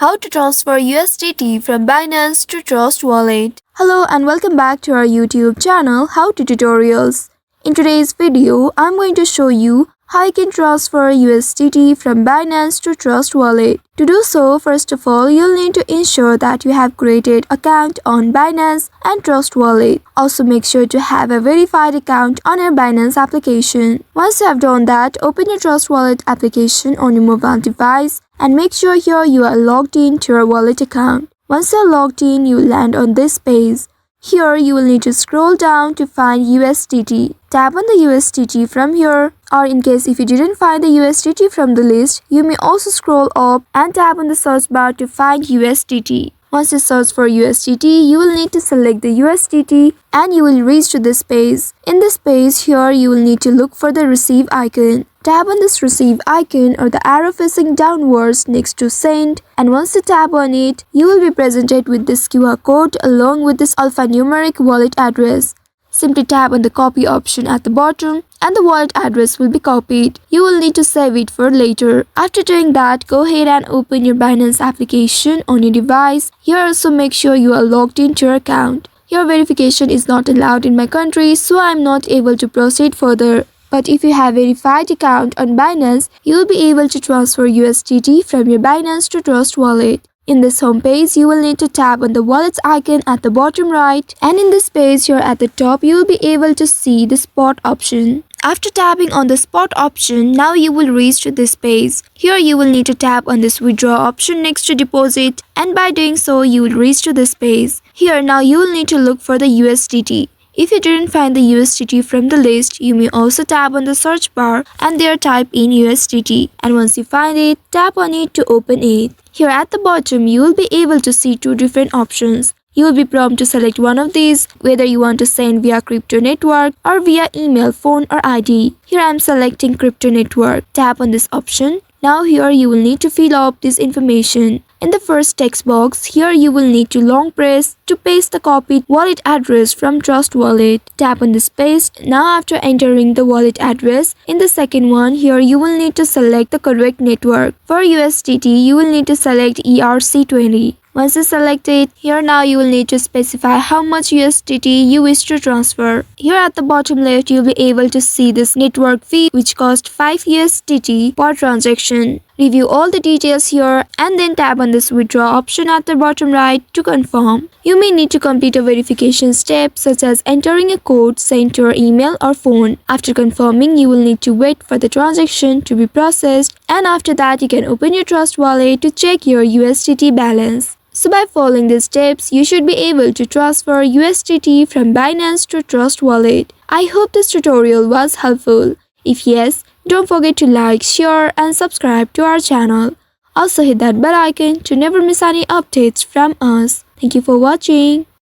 How to transfer USDT from Binance to Trust Wallet. Hello and welcome back to our YouTube channel How to Tutorials. In today's video, I'm going to show you how you can transfer USDT from Binance to Trust Wallet. To do so, first of all, you'll need to ensure that you have created an account on Binance and Trust Wallet. Also, make sure to have a verified account on your Binance application. Once you have done that, open your Trust Wallet application on your mobile device and make sure here you are logged in to your wallet account. Once you are logged in, you will land on this page. Here, you will need to scroll down to find USDT. Tap on the USDT from here, or in case if you didn't find the USDT from the list, you may also scroll up and tap on the search bar to find USDT. Once you search for USDT, you will need to select the USDT and you will reach to this page. In this page, here you will need to look for the receive icon. Tap on this receive icon or the arrow facing downwards next to send, and once you tap on it, you will be presented with this QR code along with this alphanumeric wallet address. Simply tap on the copy option at the bottom and the wallet address will be copied. You will need to save it for later. After doing that, go ahead and open your Binance application on your device. Here also make sure you are logged into your account. Your verification is not allowed in my country, so I am not able to proceed further. But if you have a verified account on Binance, you will be able to transfer USDT from your Binance to Trust Wallet. In this home page, you will need to tap on the wallet's icon at the bottom right, and in this page here at the top, you will be able to see the spot option. After tapping on the spot option, now you will reach to this page. Here you will need to tap on this withdraw option next to deposit, and by doing so, you will reach to this page. Here now you will need to look for the USDT. If you didn't find the USDT from the list, you may also tap on the search bar and there type in USDT. And once you find it, tap on it to open it. Here at the bottom, you will be able to see two different options. You will be prompted to select one of these, whether you want to send via crypto network or via email, phone or ID. Here I am selecting crypto network. Tap on this option. Now here you will need to fill up this information. In the first text box, here you will need to long press to paste the copied wallet address from Trust Wallet. Tap on this paste. Now after entering the wallet address, in the second one, here you will need to select the correct network. For USDT, you will need to select ERC20. Once you select it, here now you will need to specify how much USDT you wish to transfer. Here at the bottom left, you'll be able to see this network fee which costs 5 USDT per transaction. Review all the details here and then tap on this withdraw option at the bottom right to confirm. You may need to complete a verification step such as entering a code sent to your email or phone. After confirming, you will need to wait for the transaction to be processed, and after that you can open your Trust Wallet to check your USDT balance. So by following these steps, you should be able to transfer USDT from Binance to Trust Wallet. I hope this tutorial was helpful. If yes, don't forget to like, share and subscribe to our channel. Also hit that bell icon to never miss any updates from us. Thank you for watching.